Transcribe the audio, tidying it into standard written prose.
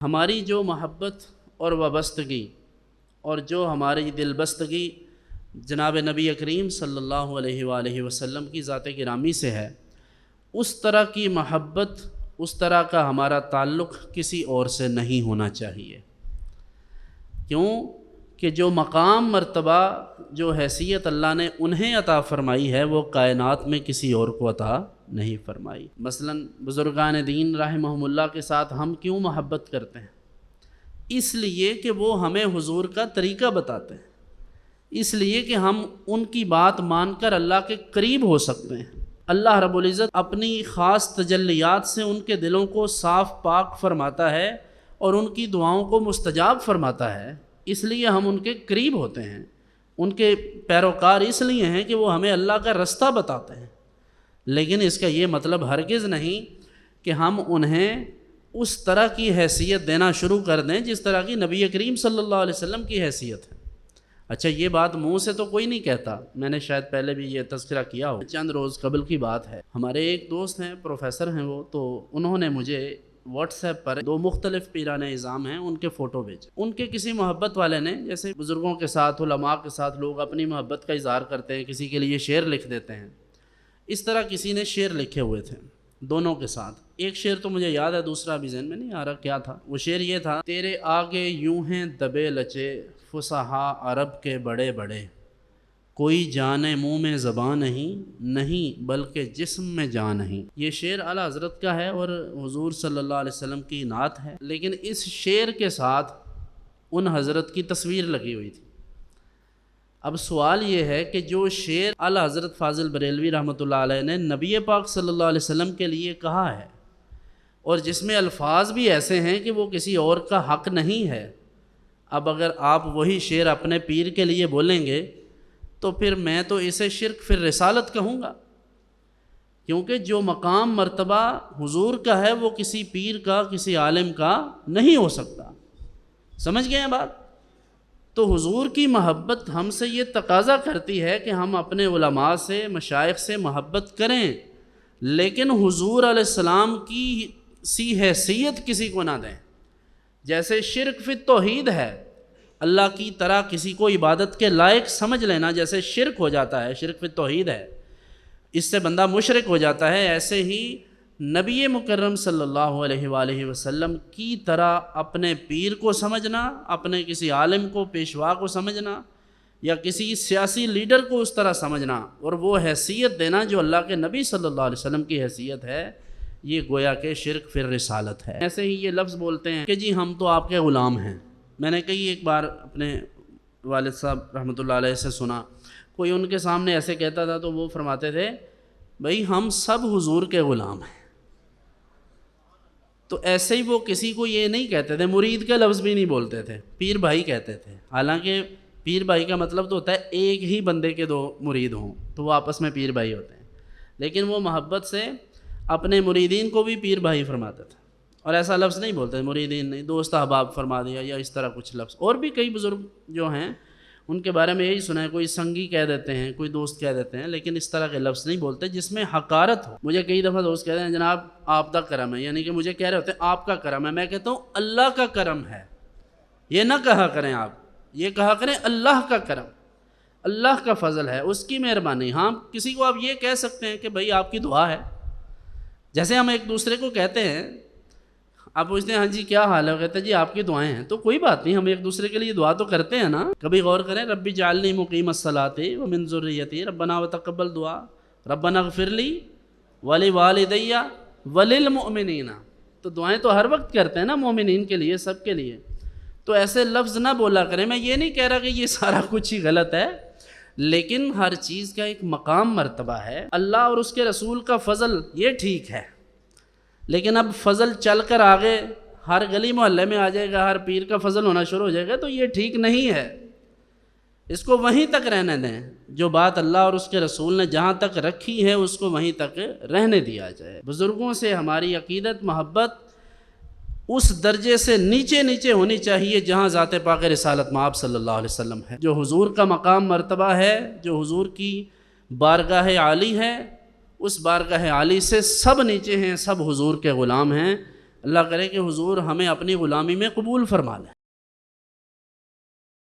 ہماری جو محبت اور وابستگی اور جو ہماری دل بستگی جناب نبی کریم صلی اللہ علیہ وآلہ وسلم کی ذات گرامی سے ہے، اس طرح کی محبت، اس طرح کا ہمارا تعلق کسی اور سے نہیں ہونا چاہیے۔ کیوں کہ جو مقام، مرتبہ، جو حیثیت اللہ نے انہیں عطا فرمائی ہے وہ کائنات میں کسی اور کو عطا نہیں فرمائی۔ مثلا بزرگان دین رحمہم اللہ کے ساتھ ہم کیوں محبت کرتے ہیں؟ اس لیے کہ وہ ہمیں حضور کا طریقہ بتاتے ہیں، اس لیے کہ ہم ان کی بات مان کر اللہ کے قریب ہو سکتے ہیں۔ اللہ رب العزت اپنی خاص تجلیات سے ان کے دلوں کو صاف پاک فرماتا ہے اور ان کی دعاؤں کو مستجاب فرماتا ہے، اس لیے ہم ان کے قریب ہوتے ہیں، ان کے پیروکار اس لیے ہیں کہ وہ ہمیں اللہ کا رستہ بتاتے ہیں۔ لیکن اس کا یہ مطلب ہرگز نہیں کہ ہم انہیں اس طرح کی حیثیت دینا شروع کر دیں جس طرح کی نبی کریم صلی اللہ علیہ وسلم کی حیثیت ہے۔ اچھا، یہ بات منہ سے تو کوئی نہیں کہتا، میں نے شاید پہلے بھی یہ تذکرہ کیا ہو، چند روز قبل کی بات ہے۔ ہمارے ایک دوست ہیں، پروفیسر ہیں وہ، تو انہوں نے مجھے واٹس ایپ پر دو مختلف پیران اعظام ہیں ان کے فوٹو بھیجے۔ ان کے کسی محبت والے نے، جیسے بزرگوں کے ساتھ، علماء کے ساتھ لوگ اپنی محبت کا اظہار کرتے ہیں، کسی کے لیے شعر لکھ دیتے ہیں، اس طرح کسی نے شعر لکھے ہوئے تھے دونوں کے ساتھ۔ ایک شعر تو مجھے یاد ہے، دوسرا بھی ذہن میں نہیں آ رہا کیا تھا۔ وہ شعر یہ تھا: تیرے آگے یوں ہیں دبے لچے فصحا عرب کے بڑے بڑے، کوئی جانے منہ میں زبان نہیں بلکہ جسم میں جان نہیں۔ یہ شعر اعلیٰ حضرت کا ہے اور حضور صلی اللہ علیہ وسلم کی نعت ہے، لیکن اس شعر کے ساتھ ان حضرت کی تصویر لگی ہوئی تھی۔ اب سوال یہ ہے کہ جو شعر اعلیٰ حضرت فاضل بریلوی رحمۃ اللہ علیہ نے نبی پاک صلی اللہ علیہ وسلم کے لیے کہا ہے، اور جس میں الفاظ بھی ایسے ہیں کہ وہ کسی اور کا حق نہیں ہے، اب اگر آپ وہی شعر اپنے پیر کے لیے بولیں گے تو پھر میں تو اسے شرک فی الرسالت کہوں گا، کیونکہ جو مقام، مرتبہ حضور کا ہے وہ کسی پیر کا، کسی عالم کا نہیں ہو سکتا۔ سمجھ گئے ہیں بات؟ تو حضور کی محبت ہم سے یہ تقاضا کرتی ہے کہ ہم اپنے علماء سے، مشائخ سے محبت کریں، لیکن حضور علیہ السلام کی سی حیثیت کسی کو نہ دیں۔ جیسے شرک فی التوحید ہے، اللہ کی طرح کسی کو عبادت کے لائق سمجھ لینا جیسے شرک ہو جاتا ہے، شرک فی التوحید ہے، اس سے بندہ مشرک ہو جاتا ہے، ایسے ہی نبی مکرم صلی اللہ علیہ وآلہ وسلم کی طرح اپنے پیر کو سمجھنا، اپنے کسی عالم کو، پیشوا کو سمجھنا، یا کسی سیاسی لیڈر کو اس طرح سمجھنا اور وہ حیثیت دینا جو اللہ کے نبی صلی اللہ علیہ وسلم کی حیثیت ہے، یہ گویا کہ شرک فی الرسالت ہے۔ ایسے ہی یہ لفظ بولتے ہیں کہ جی ہم تو آپ کے غلام ہیں۔ میں نے کئی ایک بار اپنے والد صاحب رحمۃ اللہ علیہ سے سنا، کوئی ان کے سامنے ایسے کہتا تھا تو وہ فرماتے تھے بھئی ہم سب حضور کے غلام ہیں۔ تو ایسے ہی وہ کسی کو یہ نہیں کہتے تھے، مرید کا لفظ بھی نہیں بولتے تھے، پیر بھائی کہتے تھے، حالانکہ پیر بھائی کا مطلب تو ہوتا ہے ایک ہی بندے کے دو مرید ہوں تو وہ آپس میں پیر بھائی ہوتے ہیں، لیکن وہ محبت سے اپنے مریدین کو بھی پیر بھائی فرماتا تھا، اور ایسا لفظ نہیں بولتے، مریدین نہیں، دوست احباب فرما دیا یا اس طرح کچھ لفظ۔ اور بھی کئی بزرگ جو ہیں ان کے بارے میں یہی سنا ہے، کوئی سنگی کہہ دیتے ہیں، کوئی دوست کہہ دیتے ہیں، لیکن اس طرح کے لفظ نہیں بولتے جس میں حقارت ہو۔ مجھے کئی دفعہ دوست کہتے ہیں جناب آپ کا کرم ہے، یعنی کہ مجھے کہہ رہے ہوتے ہیں آپ کا کرم ہے، میں کہتا ہوں اللہ کا کرم ہے، یہ نہ کہا کریں آپ، یہ کہا کریں اللہ کا کرم، اللہ کا فضل ہے، اس کی مہربانی۔ ہاں کسی کو آپ یہ کہہ سکتے ہیں کہ بھائی آپ کی دعا ہے، جیسے ہم ایک دوسرے کو کہتے ہیں، آپ پوچھتے ہیں ہاں جی کیا حال ہے، وہ کہتے ہیں جی آپ کی دعائیں ہیں، تو کوئی بات نہیں، ہم ایک دوسرے کے لیے دعا تو کرتے ہیں نا۔ کبھی غور کریں، ربی جعلنی مقیم الصلاۃ ومن ذریتی ربنا وتقبل دعا ربنا اغفر لی ولوالدی وللمؤمنین، تو دعائیں تو ہر وقت کرتے ہیں نا، مومنین کے لیے، سب کے لیے، تو ایسے لفظ نہ بولا کریں۔ میں یہ نہیں کہہ رہا کہ یہ سارا کچھ ہی غلط ہے، لیکن ہر چیز کا ایک مقام، مرتبہ ہے۔ اللہ اور اس کے رسول کا فضل یہ ٹھیک ہے، لیکن اب فضل چل کر آگے ہر گلی محلے میں آ جائے گا، ہر پیر کا فضل ہونا شروع ہو جائے گا، تو یہ ٹھیک نہیں ہے۔ اس کو وہیں تک رہنے دیں، جو بات اللہ اور اس کے رسول نے جہاں تک رکھی ہے اس کو وہیں تک رہنے دیا جائے۔ بزرگوں سے ہماری عقیدت، محبت اس درجے سے نیچے نیچے ہونی چاہیے جہاں ذات پاک رسالت مآب صلی اللہ علیہ وسلم ہے، جو حضور کا مقام، مرتبہ ہے، جو حضور کی بارگاہ عالی ہے، اس بارگاہ عالی سے سب نیچے ہیں، سب حضور کے غلام ہیں۔ اللہ کرے کہ حضور ہمیں اپنی غلامی میں قبول فرما لیں۔